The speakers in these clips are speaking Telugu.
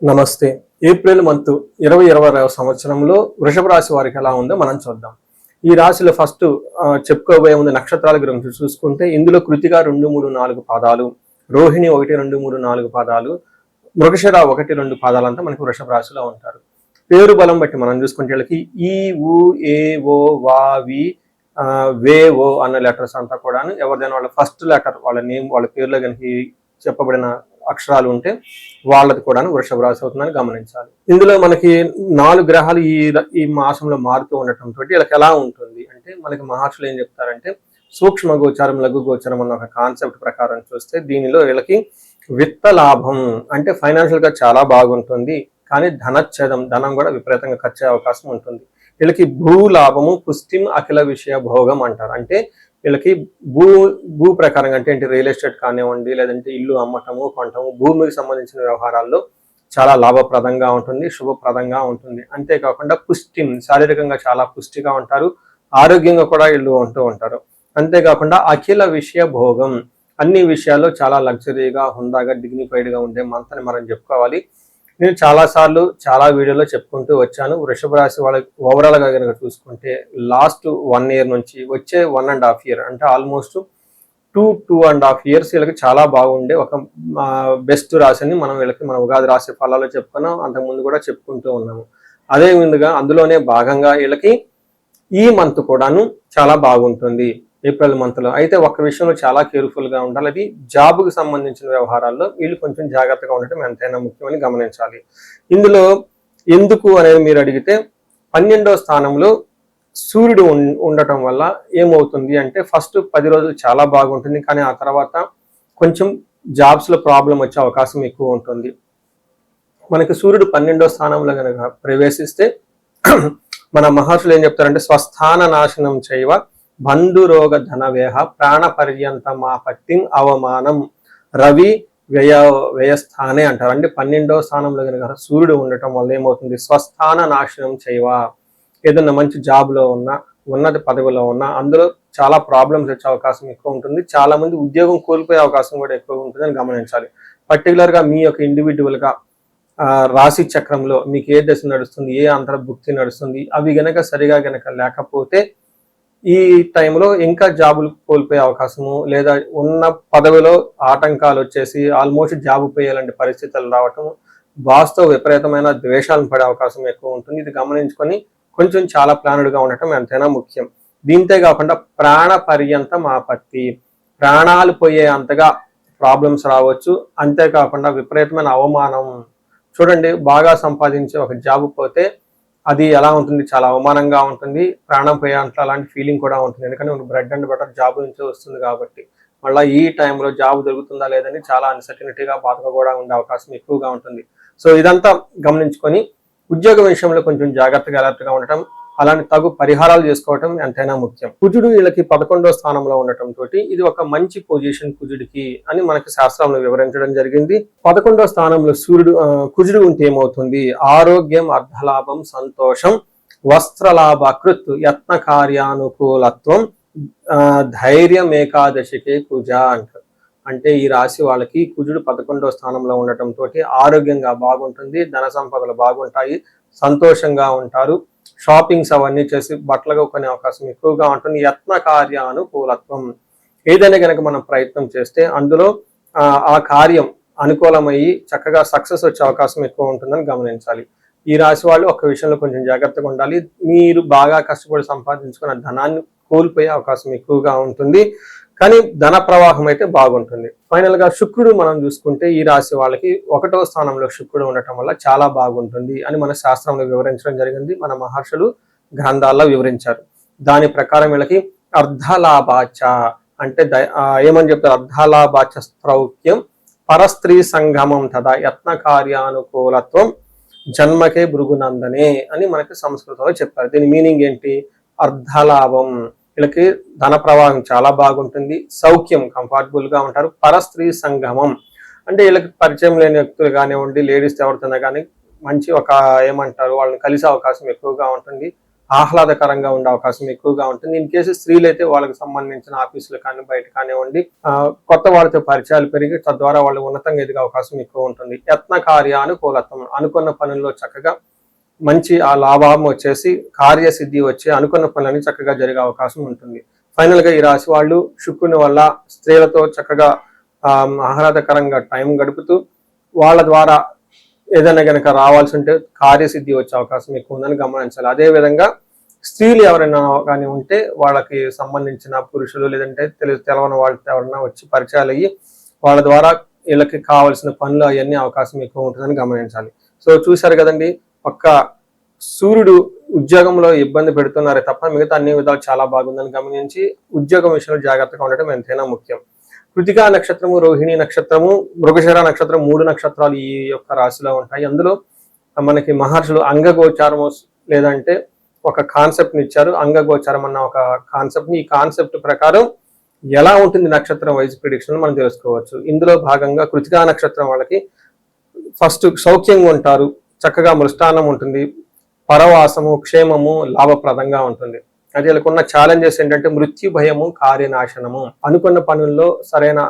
నమస్తే. ఏప్రిల్ మంత్ 2020 సంవత్సరంలో వృషభ రాశి వారికి ఎలా ఉందో మనం చూద్దాం. ఈ రాశిలో ఫస్ట్ చెప్పుకోబోయే ముందు నక్షత్రాల గురించి చూసుకుంటే ఇందులో కృతిక 2, 3, 4 పాదాలు, రోహిణి 1, 2, 3, 4 పాదాలు, మృగశిర 1, 2 పాదాలంతా మనకి వృషభ రాశిలో ఉంటారు. పేరు బలం బట్టి మనం చూసుకుంటే వీళ్ళకి ఈ, ఊ, ఏ, ఓ, వా, వి, వే, ఓ అన్న లెటర్స్ అంతా కూడాను ఎవరిదైనా వాళ్ళ ఫస్ట్ లెటర్ వాళ్ళ నేమ్ వాళ్ళ పేరులో కనుక చెప్పబడిన అక్షరాలు ఉంటే వాళ్ళది కూడా వృషభ రాశి అవుతుందని గమనించాలి. ఇందులో మనకి 4 గ్రహాలు ఈ మాసంలో మారుతూ ఉండటంతో వీళ్ళకి ఎలా ఉంటుంది అంటే మనకి మహర్షులు ఏం చెప్తారంటే సూక్ష్మ గోచారం లఘు గోచారం అన్న ఒక కాన్సెప్ట్ ప్రకారం చూస్తే దీనిలో వీళ్ళకి విత్త లాభం అంటే ఫైనాన్షియల్ గా చాలా బాగుంటుంది. కానీ ధనచ్ఛేదం ధనం కూడా విపరీతంగా ఖర్చు అయ్యే అవకాశం ఉంటుంది. వీళ్ళకి భూ లాభము పుష్టిం అఖిల విషయ భోగం అంటారు. అంటే వీళ్ళకి భూ ప్రకారంగా అంటే ఏంటి రియల్ ఎస్టేట్ కానివ్వండి, లేదంటే ఇల్లు అమ్మటము కొనటము భూమికి సంబంధించిన వ్యవహారాల్లో చాలా లాభప్రదంగా ఉంటుంది, శుభప్రదంగా ఉంటుంది. అంతేకాకుండా పుష్టిం శారీరకంగా చాలా పుష్టిగా ఉంటారు, ఆరోగ్యంగా కూడా వీళ్ళు ఉంటూ ఉంటారు. అంతేకాకుండా అఖిల విషయ భోగం అన్ని విషయాల్లో చాలా లగ్జరీగా హుందాగా డిగ్నిఫైడ్గా ఉండే మంత్ అని మనం చెప్పుకోవాలి. నేను చాలాసార్లు చాలా వీడియోలో చెప్పుకుంటూ వచ్చాను. వృషభ రాశి వాళ్ళకి ఓవరాల్గా కనుక చూసుకుంటే లాస్ట్ 1 year నుంచి వచ్చే 1.5 year అంటే ఆల్మోస్ట్ 2.5 years వీళ్ళకి చాలా బాగుండే ఒక బెస్ట్ రాశిని మనం వీళ్ళకి మన ఉగాది రాశి ఫలాల్లో చెప్పుకున్నాం. అంతకుముందు కూడా చెప్పుకుంటూ ఉన్నాము. అదే విధంగా అందులోనే భాగంగా వీళ్ళకి ఈ మంత్ కూడాను చాలా బాగుంటుంది ఏప్రిల్ మంత్లో. అయితే ఒక్క విషయంలో చాలా కేర్ఫుల్గా ఉండాలి. అది జాబ్కి సంబంధించిన వ్యవహారాల్లో వీళ్ళు కొంచెం జాగ్రత్తగా ఉండటం ఎంతైనా ముఖ్యమని గమనించాలి. ఇందులో ఎందుకు అనేది మీరు అడిగితే 12వ స్థానంలో సూర్యుడు ఉండటం వల్ల ఏమవుతుంది అంటే ఫస్ట్ 10 రోజులు చాలా బాగుంటుంది. కానీ ఆ తర్వాత కొంచెం జాబ్స్లో ప్రాబ్లం వచ్చే అవకాశం ఎక్కువ ఉంటుంది. మనకి సూర్యుడు 12వ స్థానంలో కనుక ప్రవేశిస్తే మన మహర్షులు ఏం చెప్తారంటే స్వస్థాన నాశనం చేయవ బంధురోగ ధనవేహ ప్రాణ పర్యంతమాపత్తిం అవమానం రవి వ్యయస్థానే అంటారు. అంటే 12వ స్థానంలో కనుక సూర్యుడు ఉండటం వల్ల ఏమవుతుంది స్వస్థాన నాశనం చేయవ ఏదన్నా మంచి జాబ్లో ఉన్నా ఉన్నత పదవిలో ఉన్నా అందులో చాలా ప్రాబ్లమ్స్ వచ్చే అవకాశం ఎక్కువ ఉంటుంది. చాలా మంది ఉద్యోగం కోల్పోయే అవకాశం కూడా ఎక్కువ ఉంటుందని గమనించాలి. పర్టికులర్గా మీ యొక్క ఇండివిజువల్గా రాశి చక్రంలో మీకు ఏ దశ నడుస్తుంది, ఏ అంతర్భుక్తి నడుస్తుంది, అవి గనక సరిగా గనక లేకపోతే ఈ టైంలో ఇంకా జాబులు కోల్పోయే అవకాశము లేదా ఉన్న పదవిలో ఆటంకాలు వచ్చేసి ఆల్మోస్ట్ జాబు పోయేలాంటి పరిస్థితులు రావటం, బాస్తో విపరీతమైన ద్వేషాలను పడే అవకాశం ఎక్కువ ఉంటుంది. ఇది గమనించుకొని కొంచెం చాలా ప్లానుడ్గా ఉండటం ఎంతైనా ముఖ్యం. దీంతే కాకుండా ప్రాణ పర్యంతం ఆపత్తి ప్రాణాలు పోయే అంతగా ప్రాబ్లమ్స్ రావచ్చు. అంతేకాకుండా విపరీతమైన అవమానం చూడండి, బాగా సంపాదించే ఒక జాబ్ పోతే అది ఎలా ఉంటుంది చాలా అవమానంగా ఉంటుంది, ప్రాణం పోయేంత అలాంటి ఫీలింగ్ కూడా ఉంటుంది. ఎందుకంటే మనకు బ్రెడ్ అండ్ బటర్ జాబ్ నుంచే వస్తుంది కాబట్టి మళ్ళీ ఈ టైంలో జాబ్ దొరుకుతుందా లేదని చాలా అన్సర్టనిటీగా బాధగా కూడా ఉండే అవకాశం ఎక్కువగా ఉంటుంది. సో ఇదంతా గమనించుకొని ఉద్యోగ విషయంలో కొంచెం జాగ్రత్తగా అలర్ట్గా ఉండటం, అలాంటి తగు పరిహారాలు చేసుకోవటం ఎంతైనా ముఖ్యం. కుజుడు వీళ్ళకి 11వ స్థానంలో ఉండటం తోటి ఇది ఒక మంచి పొజిషన్ కుజుడికి అని మనకి శాస్త్రంలో వివరించడం జరిగింది. 11వ స్థానంలో కుజుడు ఉంటే ఏమవుతుంది ఆరోగ్యం, అర్ధలాభం, సంతోషం, వస్త్రలాభ కృత్ యత్న కార్యానుకూలత్వం, ధైర్యం ఏకాదశికే కుజ అంటారు. అంటే ఈ రాశి వాళ్ళకి కుజుడు 11వ స్థానంలో ఉండటం తోటి ఆరోగ్యంగా బాగుంటుంది, ధన సంపదలు బాగుంటాయి, సంతోషంగా ఉంటారు, షాపింగ్స్ అవన్నీ చేసి బట్టలుగా కొనే అవకాశం ఎక్కువగా ఉంటుంది. యత్న కార్యానుకూలత్వం ఏదైనా కనుక మనం ప్రయత్నం చేస్తే అందులో ఆ కార్యం అనుకూలమయ్యి చక్కగా సక్సెస్ వచ్చే అవకాశం ఎక్కువ ఉంటుందని గమనించాలి. ఈ రాశి వాళ్ళు ఒక విషయంలో కొంచెం జాగ్రత్తగా ఉండాలి. మీరు బాగా కష్టపడి సంపాదించుకున్న ధనాన్ని కోల్పోయే అవకాశం ఎక్కువగా ఉంటుంది. కానీ ధన ప్రవాహం అయితే బాగుంటుంది. ఫైనల్ గా శుక్రుడు మనం చూసుకుంటే ఈ రాశి వాళ్ళకి 1వ స్థానంలో శుక్రుడు ఉండటం వల్ల చాలా బాగుంటుంది అని మన శాస్త్రంలో వివరించడం జరిగింది. మన మహర్షులు గ్రంథాల్లో వివరించారు. దాని ప్రకారం వీళ్ళకి అర్ధలాభాచ అంటే ఏమని చెప్తారు అర్ధలాభాచ స్తౌక్యం పరస్త్రీ సంగమం తదా యత్న కార్యానుకూలత్వం జన్మకే భృగునందనే అని మనకి సంస్కృతంలో చెప్పారు. దీని మీనింగ్ ఏంటి అర్ధలాభం వీళ్ళకి ధన ప్రవాహం చాలా బాగుంటుంది, సౌఖ్యం కంఫర్టబుల్ గా ఉంటారు, పరస్త్రీ సంగమం అంటే వీళ్ళకి పరిచయం లేని వ్యక్తులు కానివ్వండి లేడీస్ ఎవరితోనే కానీ మంచి ఒక ఏమంటారు వాళ్ళని కలిసే అవకాశం ఎక్కువగా ఉంటుంది, ఆహ్లాదకరంగా ఉండే అవకాశం ఎక్కువగా ఉంటుంది. ఇన్ కేసు స్త్రీలు అయితే వాళ్ళకి సంబంధించిన ఆఫీసులు కానీ బయట కానివ్వండి కొత్త వాళ్ళతో పరిచయాలు పెరిగి తద్వారా వాళ్ళు ఉన్నతంగా ఎదిగే అవకాశం ఎక్కువ ఉంటుంది. యత్న కార్యానుకూలత్వం, అనుకున్న పనుల్లో చక్కగా మంచి ఆ లాభం వచ్చేసి కార్యసిద్ధి వచ్చి అనుకున్న పనులని చక్కగా జరిగే అవకాశం ఉంటుంది. ఫైనల్ గా ఈ రాశి వాళ్ళు శుక్రుని వల్ల స్త్రీలతో చక్కగా ఆహ్లాదకరంగా టైం గడుపుతూ వాళ్ళ ద్వారా ఏదైనా కనుక రావాల్సి ఉంటే కార్యసిద్ధి వచ్చే అవకాశం ఎక్కువ ఉందని గమనించాలి. అదే విధంగా స్త్రీలు ఎవరైనా కానీ ఉంటే వాళ్ళకి సంబంధించిన పురుషులు లేదంటే తెలవని వాళ్ళు ఎవరైనా వచ్చి పరిచయాలు అయ్యి వాళ్ళ ద్వారా వీళ్ళకి కావాల్సిన పనులు అవన్నీ అవకాశం ఎక్కువ ఉంటుందని గమనించాలి. సో చూశారు కదండి, ఒక్క సూర్యుడు ఉద్యోగంలో ఇబ్బంది పెడుతున్నారే తప్ప మిగతా అన్ని విధాలు చాలా బాగుందని గమనించి ఉద్యోగం విషయంలో జాగ్రత్తగా ఉండటం ఎంతైనా ముఖ్యం. కృతికా నక్షత్రము, రోహిణి నక్షత్రము, మృగశిర నక్షత్రం 3 నక్షత్రాలు ఈ యొక్క రాశిలో ఉంటాయి. అందులో మనకి మహర్షులు అంగగోచారము లేదంటే ఒక కాన్సెప్ట్ని ఇచ్చారు. అంగగోచారం అన్న ఒక కాన్సెప్ట్ని, ఈ కాన్సెప్ట్ ప్రకారం ఎలా ఉంటుంది నక్షత్రం వైజ్ ప్రిడిక్షన్ మనం తెలుసుకోవచ్చు. ఇందులో భాగంగా కృతికా నక్షత్రం వాళ్ళకి ఫస్ట్ సౌఖ్యంగా ఉంటారు, చక్కగా మృష్టాన్నం ఉంటుంది, పరవాసము, క్షేమము, లాభప్రదంగా ఉంటుంది. అయితే వీళ్ళకున్న ఛాలెంజెస్ ఏంటంటే మృత్యు భయము, కార్యనాశనము. అనుకున్న పనుల్లో సరైన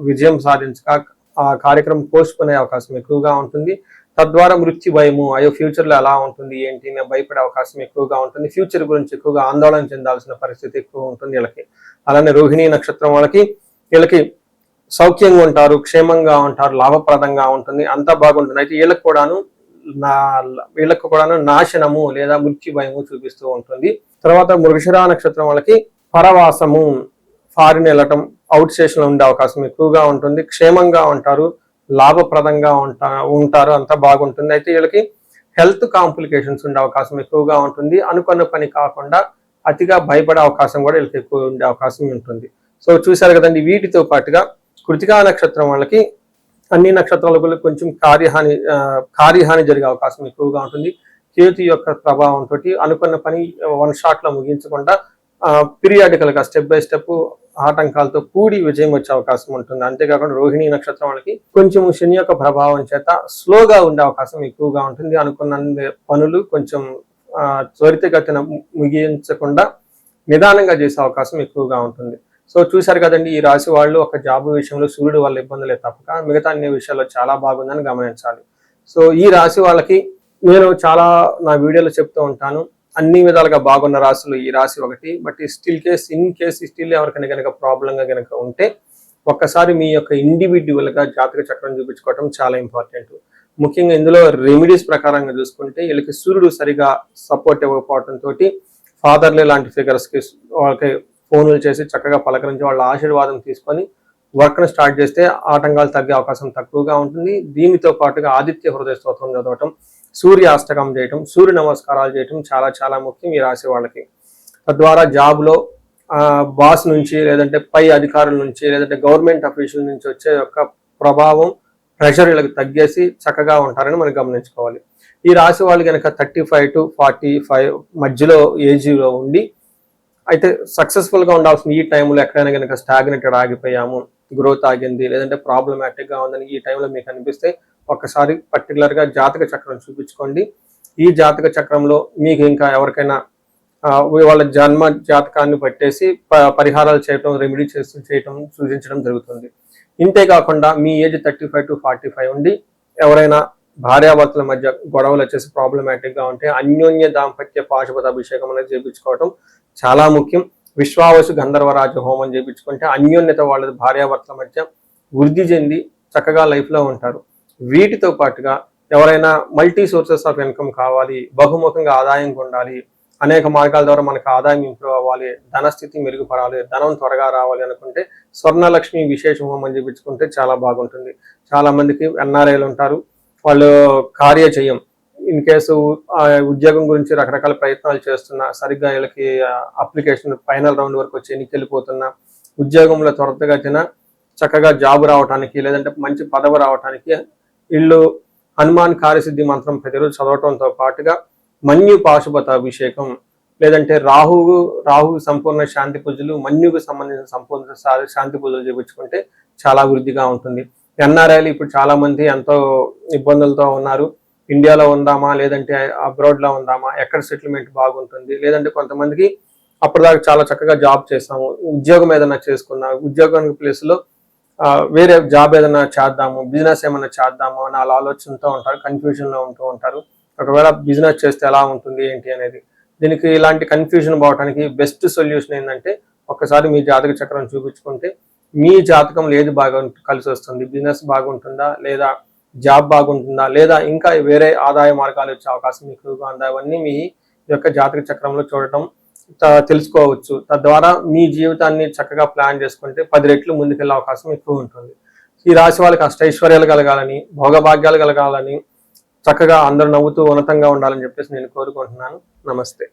విజయం సాధించక ఆ కార్యక్రమం పోస్ట్పోనే అవకాశం ఎక్కువగా ఉంటుంది. తద్వారా మృత్యు భయము, అయ్యో ఫ్యూచర్ లో ఎలా ఉంటుంది ఏంటి నేను భయపడే అవకాశం ఎక్కువగా ఉంటుంది. ఫ్యూచర్ గురించి ఎక్కువగా ఆందోళన చెందాల్సిన పరిస్థితి ఎక్కువ ఉంటుంది వీళ్ళకి. అలానే రోహిణి నక్షత్రం వీళ్ళకి సౌఖ్యంగా ఉంటారు, క్షేమంగా ఉంటారు, లాభప్రదంగా ఉంటుంది, అంతా బాగుంటుంది. అయితే వీళ్ళకు కూడాను నాశనము లేదా మృత్యు భయము చూపిస్తూ ఉంటుంది. తర్వాత మృగశిర నక్షత్రం వాళ్ళకి పరవాసము, ఫారిన్ వెళ్ళటం, అవుట్ స్టేషన్ లో ఉండే అవకాశం ఎక్కువగా ఉంటుంది, క్షేమంగా ఉంటారు, లాభప్రదంగా ఉంటారు, అంతా బాగుంటుంది. అయితే వీళ్ళకి హెల్త్ కాంప్లికేషన్స్ ఉండే అవకాశం ఎక్కువగా ఉంటుంది. అనుకున్న పని కాకుండా అతిగా భయపడే అవకాశం కూడా వీళ్ళకి ఎక్కువ ఉండే అవకాశం ఉంటుంది. సో చూశారు కదండి, వీటితో పాటుగా కృతికా నక్షత్రం వాళ్ళకి అన్ని నక్షత్రాలకు కొంచెం కార్యహాని జరిగే అవకాశం ఎక్కువగా ఉంటుంది. కేతు యొక్క ప్రభావంతో అనుకున్న పని వన్ షాట్ లో ముగించకుండా పీరియాడికల్ గా స్టెప్ బై స్టెప్ ఆటంకాలతో కూడి విజయం వచ్చే అవకాశం ఉంటుంది. అంతేకాకుండా రోహిణి నక్షత్రం వాళ్ళకి కొంచెం శని యొక్క ప్రభావం చేత స్లోగా ఉండే అవకాశం ఎక్కువగా ఉంటుంది. అనుకున్న పనులు కొంచెం త్వరితగతిన ముగించకుండా నిదానంగా చేసే అవకాశం ఎక్కువగా ఉంటుంది. సో చూశారు కదండి, ఈ రాశి వాళ్ళు ఒక జాబ్ విషయంలో సూర్యుడు వల్ల ఇబ్బందులే తప్పక మిగతా అన్ని విషయాల్లో చాలా బాగుందని గమనించాలి. సో ఈ రాశి వాళ్ళకి నేను చాలా నా వీడియోలో చెప్తూ ఉంటాను, అన్ని విధాలుగా బాగున్న రాశులు ఈ రాశి ఒకటి. బట్ ఇన్ కేస్ ఎవరికైనా కనుక ప్రాబ్లంగా కనుక ఉంటే ఒక్కసారి మీ యొక్క ఇండివిడ్యువల్ గా జాతక చక్రం చూపించుకోవడం చాలా ఇంపార్టెంట్. ముఖ్యంగా ఇందులో రెమెడీస్ ప్రకారంగా చూసుకుంటే వీళ్ళకి సూర్యుడు సరిగా సపోర్ట్ ఇవ్వకపోవడంతో ఫాదర్లే లాంటి ఫిగర్స్ కి వాళ్ళకి ఫోన్లు చేసి చక్కగా పలకరించి వాళ్ళ ఆశీర్వాదం తీసుకొని వర్క్ను స్టార్ట్ చేస్తే ఆటంకాలు తగ్గే అవకాశం తక్కువగా ఉంటుంది. దీనితో పాటుగా ఆదిత్య హృదయ స్తోత్రం చదవటం, సూర్య అష్టకం చేయటం, సూర్య నమస్కారాలు చేయటం చాలా చాలా ముఖ్యం ఈ రాశి వాళ్ళకి. తద్వారా జాబ్లో బాస్ నుంచి లేదంటే పై అధికారుల నుంచి లేదంటే గవర్నమెంట్ అఫీషియల్ నుంచి వచ్చే యొక్క ప్రభావం ప్రెషర్ వీళ్ళకి తగ్గేసి చక్కగా ఉంటారని మనం గమనించుకోవాలి. ఈ రాశి వాళ్ళు కనుక 35 to 45 మధ్యలో ఏజ్లో ఉండి అయితే సక్సెస్ఫుల్ గా ఉండాల్సిన ఈ టైంలో ఎక్కడైనా కనుక స్టాగ్నేటెడ్ ఆగిపోయాము, గ్రోత్ ఆగింది లేదంటే ప్రాబ్లమాటిక్ గా ఉందని ఈ టైంలో మీకు అనిపిస్తే ఒక్కసారి పర్టికులర్ గా జాతక చక్రం చూపించుకోండి. ఈ జాతక చక్రంలో మీకు ఇంకా ఎవరికైనా వాళ్ళ జన్మ జాతకాన్ని పట్టేసి పరిహారాలు చేయటం, రెమెడీ చేయటం సూచించడం జరుగుతుంది. ఇంతేకాకుండా మీ ఏజ్ 35 to 45 ఉండి ఎవరైనా భార్యాభర్తల మధ్య గొడవలు వచ్చేసి ప్రాబ్లమాటిక్ గా ఉంటే అన్యోన్య దాంపత్య పాశుపత అభిషేకం అనేది చేయించుకోవటం చాలా ముఖ్యం. విశ్వావసు గంధర్వరాజ హోమం చేయించుకుంటే అన్యోన్యత వాళ్ళ భార్యాభర్తల మధ్య వృద్ధి చెంది చక్కగా లైఫ్ లో ఉంటారు. వీటితో పాటుగా ఎవరైనా మల్టీ సోర్సెస్ ఆఫ్ ఇన్కమ్ కావాలి, బహుముఖంగా ఆదాయం ఉండాలి, అనేక మార్గాల ద్వారా మనకు ఆదాయం ఇంప్రూవ్ అవ్వాలి, ధనస్థితి మెరుగుపడాలి, ధనం త్వరగా రావాలి అనుకుంటే స్వర్ణలక్ష్మి విశేష హోమం చేయించుకుంటే చాలా బాగుంటుంది. చాలా మందికి ఎన్ఆర్ఐలు ఉంటారు, వాళ్ళు కార్యచయం ఇన్ కేసు ఉద్యోగం గురించి రకరకాల ప్రయత్నాలు చేస్తున్నా సరిగ్గా వీళ్ళకి అప్లికేషన్ ఫైనల్ రౌండ్ వరకు వచ్చి ఎన్నికెళ్ళిపోతున్నా ఉద్యోగంలో త్వరతగతిన చక్కగా జాబ్ రావడానికి లేదంటే మంచి పదవి రావడానికి వీళ్ళు హనుమాన్ కార్యసిద్ధి మంత్రం ప్రతిరోజు చదవటంతో పాటుగా మన్యు పాశుపత అభిషేకం లేదంటే రాహు సంపూర్ణ శాంతి పూజలు, మన్యుకు సంబంధించిన సంపూర్ణ శాంతి పూజలు చేయించుకుంటే చాలా వృద్ధిగా ఉంటుంది. ఎన్ఆర్ఐలు ఇప్పుడు చాలా మంది ఎంతో ఇబ్బందులతో ఉన్నారు, ఇండియాలో ఉందామా లేదంటే అబ్రాడ్లో ఉందామా, ఎక్కడ సెటిల్మెంట్ బాగుంటుంది, లేదంటే కొంతమందికి అప్పటిదాకా చాలా చక్కగా జాబ్ చేస్తాము, ఉద్యోగం ఏదైనా చేసుకున్నా, ఉద్యోగం ప్లేస్లో వేరే జాబ్ ఏదైనా చేద్దాము, బిజినెస్ ఏమైనా చేద్దాము అని అలా ఆలోచనతో ఉంటారు, కన్ఫ్యూజన్లో ఉంటూ ఉంటారు. ఒకవేళ బిజినెస్ చేస్తే ఎలా ఉంటుంది ఏంటి అనేది. దీనికి ఇలాంటి కన్ఫ్యూజన్ పోవడానికి బెస్ట్ సొల్యూషన్ ఏంటంటే ఒక్కసారి మీ జాతక చక్రం చూపించుకుంటే మీ జాతకంలో ఏది బాగా కలిసి వస్తుంది, బిజినెస్ బాగుంటుందా లేదా జాబ్ బాగుంటుందా లేదా ఇంకా వేరే ఆదాయ మార్గాలు వచ్చే అవకాశం ఎక్కువగా ఉందా, అవన్నీ మీ యొక్క జాతక చక్రంలో చూడటం తెలుసుకోవచ్చు. తద్వారా మీ జీవితాన్ని చక్కగా ప్లాన్ చేసుకుంటే 10 రెట్లు ముందుకెళ్ళే అవకాశం ఎక్కువ ఉంటుంది. ఈ రాశి వాళ్ళకి అష్టైశ్వర్యాలు కలగాలని, భోగభాగ్యాలు కలగాలని, చక్కగా అందరూ నవ్వుతూ ఉన్నతంగా ఉండాలని చెప్పేసి నేను కోరుకుంటున్నాను. నమస్తే.